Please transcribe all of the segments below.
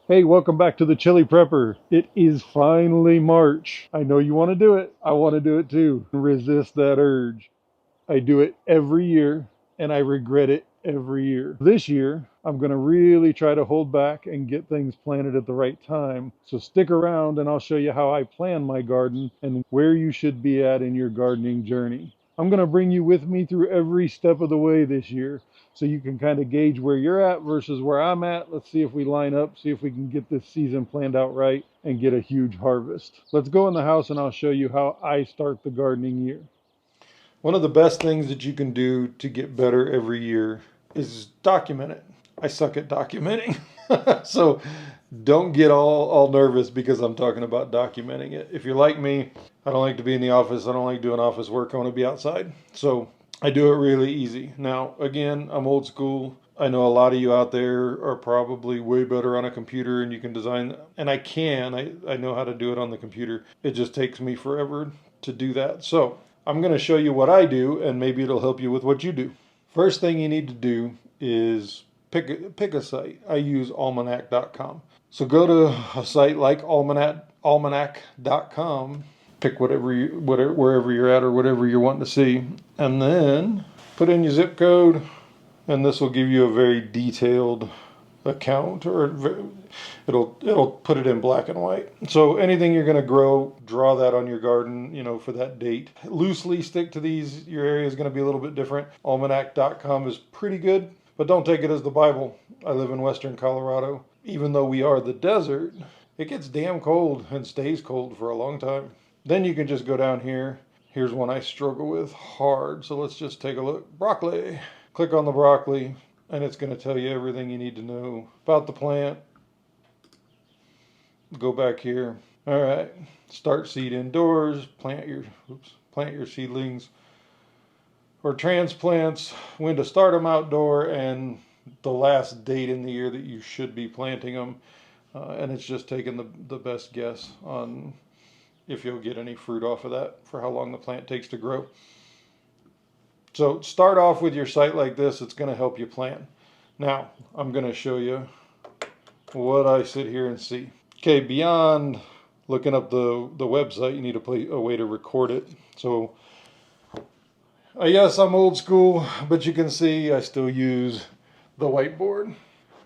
Hey, welcome back to the Chili Prepper. It is finally March. I know you want to do it. I want to do it too. Resist that urge. I do it every year and I regret it every year. This year, I'm going to really try to hold back and get things planted at the right time. So stick around and I'll show you how I plan my garden and where you should be at in your gardening journey. I'm going to bring you with me through every step of the way this year so you can kind of gauge where you're at versus where I'm at. Let's see if we line up, see if we can get this season planned out right and get a huge harvest. Let's go in the house and I'll show you how I start the gardening year. One of the best things that you can do to get better every year is document it. I suck at documenting. So don't get all nervous because I'm talking about documenting it. If you're like me, I don't like to be in the office. I don't like doing office work. I want to be outside. So I do it really easy. Now, again, I'm old school. I know a lot of you out there are probably way better on a computer and you can design, and I know how to do it on the computer. It just takes me forever to do that. So I'm going to show you what I do and maybe it'll help you with what you do. First thing you need to do is pick a site. I use almanac.com. So go to a site like almanac.com, pick wherever you're at or whatever you're wanting to see, and then put in your zip code, and this will give you a very detailed account, or it'll put it in black and white. So anything you're going to grow, draw that on your garden, for that date. Loosely stick to these. Your area is going to be a little bit different. Almanac.com is pretty good, but don't take it as the Bible. I live in western Colorado. Even though we are the desert, it gets damn cold and stays cold for a long time. Then you can just go down here. Here's one I struggle with hard. So let's just take a look. Broccoli. Click on the broccoli and it's going to tell you everything you need to know about the plant. Go back here. All right. Start seed indoors. Plant your seedlings or transplants. When to start them outdoor and the last date in the year that you should be planting them. And it's just taking the best guess on if you'll get any fruit off of that for how long the plant takes to grow. So start off with your site like this. It's going to help you plan. Now, I'm going to show you what I sit here and see. Okay, beyond looking up the website, you need a way to record it. So, yes, I'm old school, but you can see I still use the whiteboard.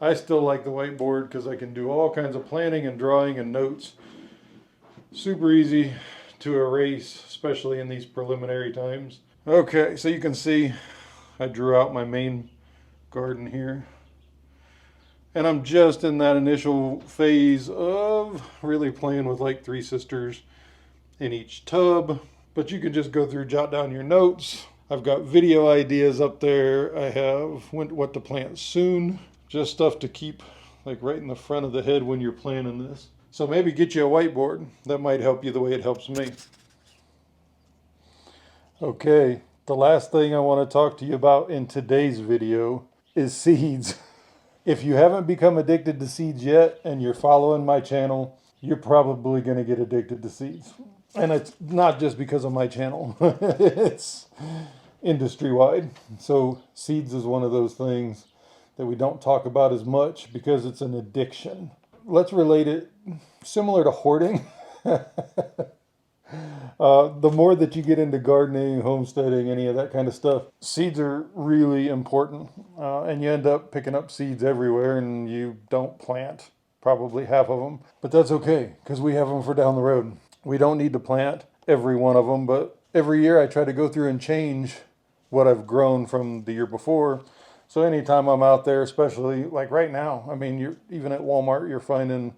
I still like the whiteboard because I can do all kinds of planning and drawing and notes. Super easy to erase, especially in these preliminary times. Okay, so you can see I drew out my main garden here. And I'm just in that initial phase of really playing with like 3 sisters in each tub. But you can just go through, jot down your notes. I've got video ideas up there. I have what to plant soon. Just stuff to keep like right in the front of the head when you're planning this. So maybe get you a whiteboard. That might help you the way it helps me. Okay, the last thing I want to talk to you about in today's video is seeds. If you haven't become addicted to seeds yet and you're following my channel, you're probably going to get addicted to seeds. And it's not just because of my channel, it's industry-wide. So seeds is one of those things that we don't talk about as much because it's an addiction. Let's relate it similar to hoarding. The more that you get into gardening, homesteading, any of that kind of stuff, seeds are really important. And you end up picking up seeds everywhere and you don't plant probably half of them. But that's okay because we have them for down the road. We don't need to plant every one of them, but every year I try to go through and change what I've grown from the year before. So anytime I'm out there, especially like right now, I mean, even at Walmart, you're finding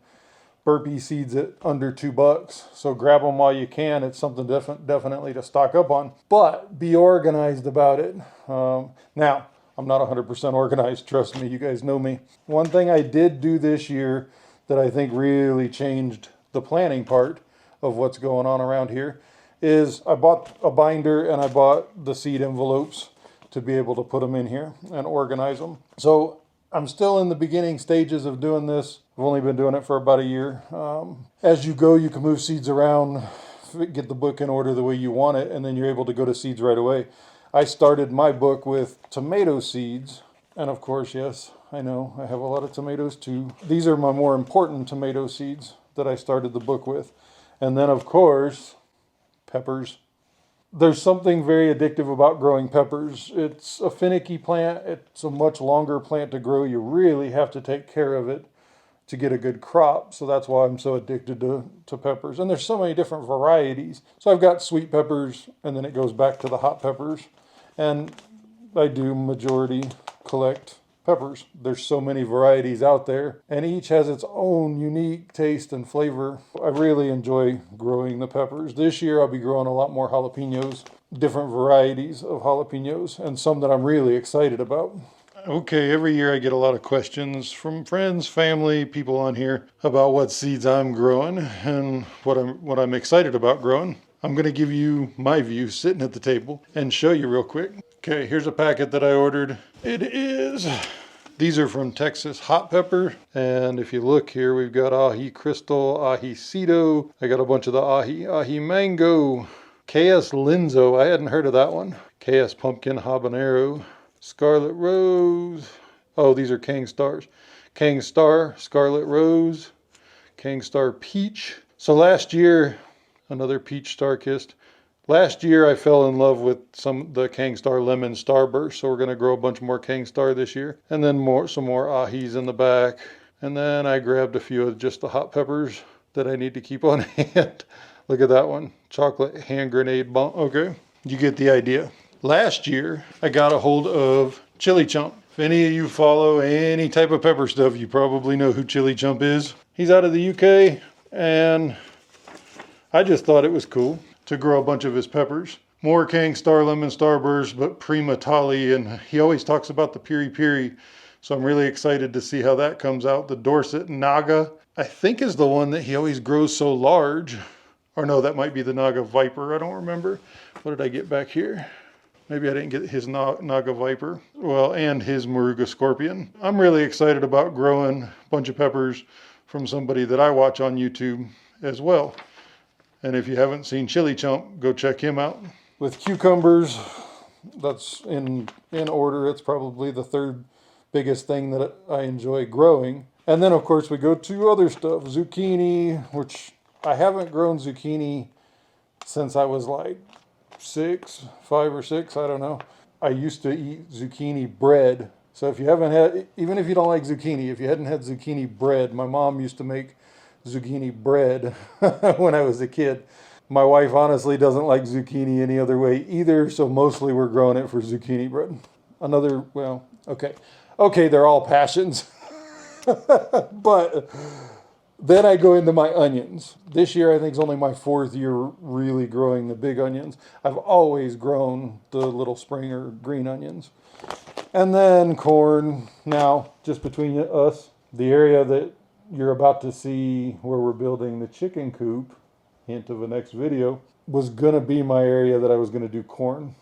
burpee seeds at under $2. So grab them while you can. It's something definitely to stock up on, but be organized about it. Now, I'm not 100% organized. Trust me, you guys know me. One thing I did do this year that I think really changed the planning part of what's going on around here is I bought a binder and I bought the seed envelopes to be able to put them in here and organize them. So I'm still in the beginning stages of doing this. I've only been doing it for about a year. As you go, you can move seeds around, get the book in order the way you want it, and then you're able to go to seeds right away. I started my book with tomato seeds, and of course, yes, I know, I have a lot of tomatoes too. These are my more important tomato seeds that I started the book with. And then, of course, peppers. There's something very addictive about growing peppers. It's a finicky plant. It's a much longer plant to grow. You really have to take care of it to get a good crop. So that's why I'm so addicted to peppers. And there's so many different varieties. So I've got sweet peppers, and then it goes back to the hot peppers. And I do majority collect peppers. There's so many varieties out there, and each has its own unique taste and flavor. I really enjoy growing the peppers. This year I'll be growing a lot more jalapenos, different varieties of jalapenos, and some that I'm really excited about. Okay, every year I get a lot of questions from friends, family, people on here about what seeds I'm growing and what I'm excited about growing. I'm going to give you my view sitting at the table and show you real quick. Okay, here's a packet that I ordered. These are from Texas Hot Pepper. And if you look here, we've got Aji Crystal, Aji Cito. I got a bunch of the Aji Mango, KS Linzo. I hadn't heard of that one. KS Pumpkin Habanero, Scarlet Rose. Oh, these are Kang Stars. Kang Star, Scarlet Rose, Kang Star Peach. So last year, another peach star kissed. Last year I fell in love with the Kang Star Lemon Starburst, so we're going to grow a bunch more Kang Star this year. And then some more Ajis in the back. And then I grabbed a few of just the hot peppers that I need to keep on hand. Look at that one. Chocolate hand grenade bomb. Okay, you get the idea. Last year I got a hold of Chili Chump. If any of you follow any type of pepper stuff, you probably know who Chili Chump is. He's out of the UK, and I just thought it was cool to grow a bunch of his peppers. More Kang Star Lemon Starburst, but Prima Tali, and he always talks about the Piri Piri, so I'm really excited to see how that comes out. The Dorset Naga, I think, is the one that he always grows so large. Or no, that might be the Naga Viper, I don't remember. What did I get back here? Maybe I didn't get his Naga Viper. Well, and his Moruga Scorpion. I'm really excited about growing a bunch of peppers from somebody that I watch on YouTube as well. And if you haven't seen Chili Chump, go check him out. With cucumbers, that's in order. It's probably the third biggest thing that I enjoy growing. And then, of course, we go to other stuff. Zucchini, which I haven't grown zucchini since I was like 5 or 6, I don't know. I used to eat zucchini bread. So if you haven't had, even if you don't like zucchini, if you hadn't had zucchini bread, my mom used to make zucchini bread when I was a kid. My wife honestly doesn't like zucchini any other way either, so mostly we're growing it for zucchini bread. Okay, they're all passions. But then I go into my onions. This year I think is only my 4th year really growing the big onions. I've always grown the little spring or green onions. And then corn. Now, just between us, the area that you're about to see where we're building the chicken coop, hint of a next video, was gonna be my area that I was gonna do corn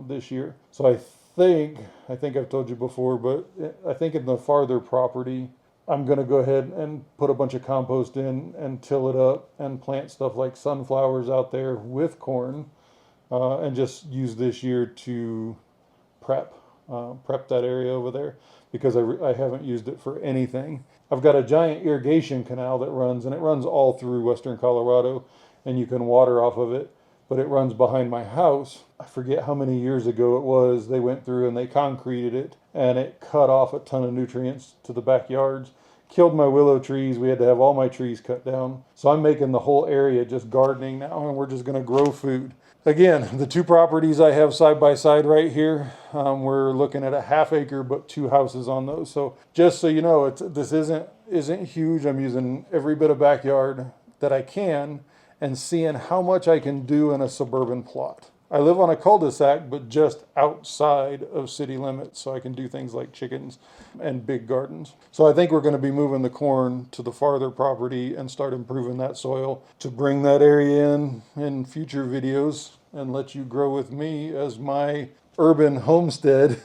this year. So I think I've told you before, but I think in the farther property, I'm gonna go ahead and put a bunch of compost in and till it up and plant stuff like sunflowers out there with corn, and just use this year to prep that area over there, because I haven't used it for anything. I've got a giant irrigation canal that runs, and it runs all through western Colorado, and you can water off of it, but it runs behind my house. I forget how many years ago it was. They went through and they concreted it, and it cut off a ton of nutrients to the backyards. Killed my willow trees. We had to have all my trees cut down. So I'm making the whole area just gardening now, and we're just gonna grow food. Again, the 2 properties I have side by side right here, we're looking at a ½ acre, but 2 houses on those. So just so you know, this isn't huge. I'm using every bit of backyard that I can and seeing how much I can do in a suburban plot. I live on a cul-de-sac, but just outside of city limits, so I can do things like chickens and big gardens. So I think we're going to be moving the corn to the farther property and start improving that soil to bring that area in future videos and let you grow with me as my urban homestead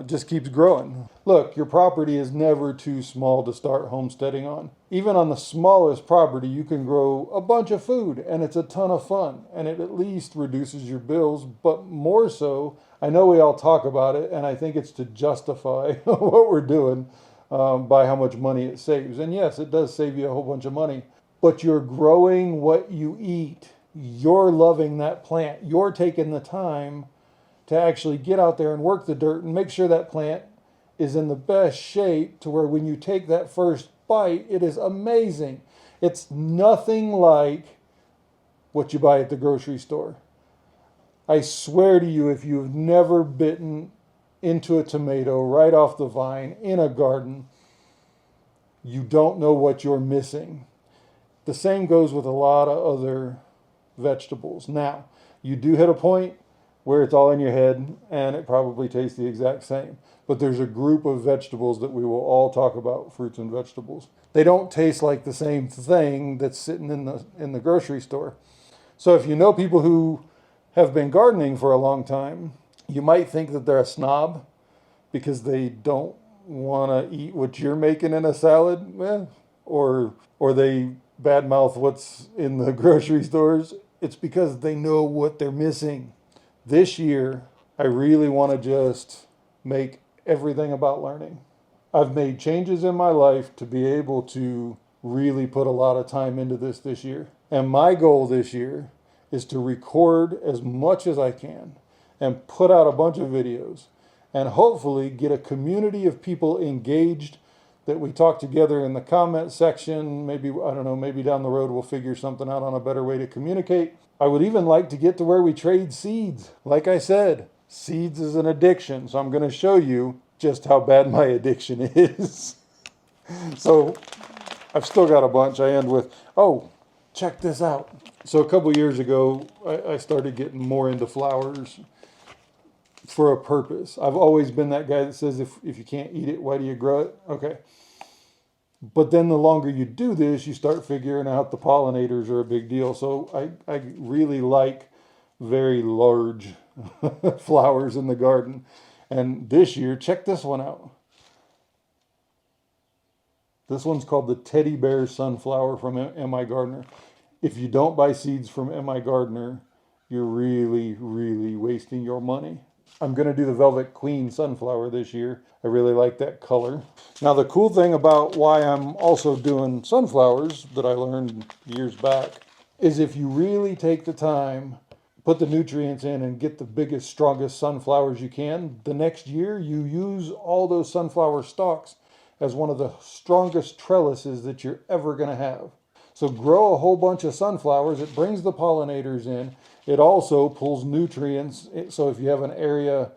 just keeps growing. Look, your property is never too small to start homesteading on. Even on the smallest property, you can grow a bunch of food, and it's a ton of fun, and it at least reduces your bills, but more so, I know we all talk about it, and I think it's to justify what we're doing, by how much money it saves. And yes, it does save you a whole bunch of money, but you're growing what you eat. You're loving that plant. You're taking the time to actually get out there and work the dirt and make sure that plant is in the best shape to where when you take that first bite, it is amazing. It's nothing like what you buy at the grocery store. I swear to you, if you've never bitten into a tomato right off the vine in a garden, you don't know what you're missing. The same goes with a lot of other vegetables. Now, you do hit a point where it's all in your head and it probably tastes the exact same. But there's a group of vegetables that we will all talk about, fruits and vegetables. They don't taste like the same thing that's sitting in the grocery store. So if you know people who have been gardening for a long time, you might think that they're a snob because they don't want to eat what you're making in a salad, or they badmouth what's in the grocery stores. It's because they know what they're missing. This year, I really want to just make everything about learning. I've made changes in my life to be able to really put a lot of time into this year. And my goal this year is to record as much as I can and put out a bunch of videos and hopefully get a community of people engaged that we talk together in the comment section. Maybe, I don't know, maybe down the road we'll figure something out on a better way to communicate. I would even like to get to where we trade seeds. Like I said, seeds is an addiction, so I'm going to show you just how bad my addiction is. So I've still got a bunch. I end with, oh, check this out. So a couple years ago, I started getting more into flowers for a purpose. I've always been that guy that says, if you can't eat it, why do you grow it? Okay. But then the longer you do this, you start figuring out the pollinators are a big deal. So I really like very large flowers in the garden. And this year, check this one out. This one's called the Teddy Bear Sunflower from M.I. Gardner. If you don't buy seeds from M.I. Gardner, you're really, really wasting your money. I'm going to do the Velvet Queen Sunflower this year. I really like that color. Now, the cool thing about why I'm also doing sunflowers that I learned years back is if you really take the time, put the nutrients in and get the biggest, strongest sunflowers you can, the next year you use all those sunflower stalks as one of the strongest trellises that you're ever going to have. So grow a whole bunch of sunflowers. It brings the pollinators in. It also pulls nutrients. So if you have an area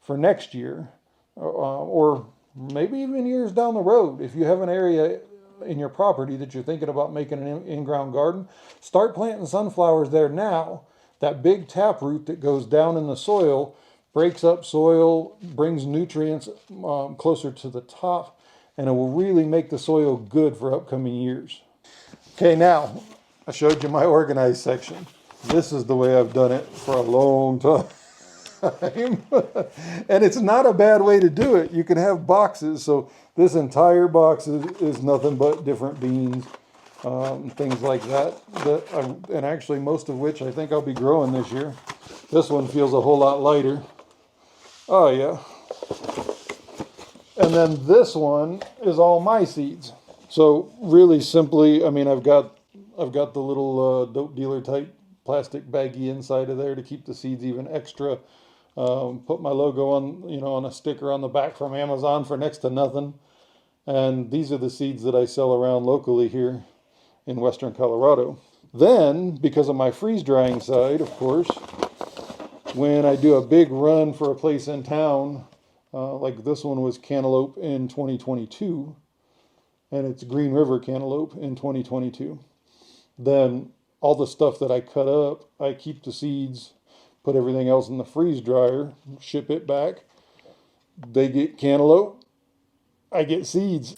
for next year, or maybe even years down the road, if you have an area in your property that you're thinking about making an in-ground garden, start planting sunflowers there now. That big taproot that goes down in the soil breaks up soil, brings nutrients closer to the top, and it will really make the soil good for upcoming years. Okay, now, I showed you my organized section. This is the way I've done it for a long time. And it's not a bad way to do it. You can have boxes. So this entire box is nothing but different beans, things like that. And actually most of which I think I'll be growing this year. This one feels a whole lot lighter. Oh yeah. And then this one is all my seeds. So really simply, I mean, I've got the little dope dealer type plastic baggie inside of there to keep the seeds even extra. Put my logo on, on a sticker on the back from Amazon for next to nothing. And these are the seeds that I sell around locally here in Western Colorado. Then, because of my freeze drying side, of course, when I do a big run for a place in town, like this one was cantaloupe in 2022, and it's Green River cantaloupe in 2022. Then all the stuff that I cut up, I keep the seeds, put everything else in the freeze dryer, ship it back. They get cantaloupe, I get seeds.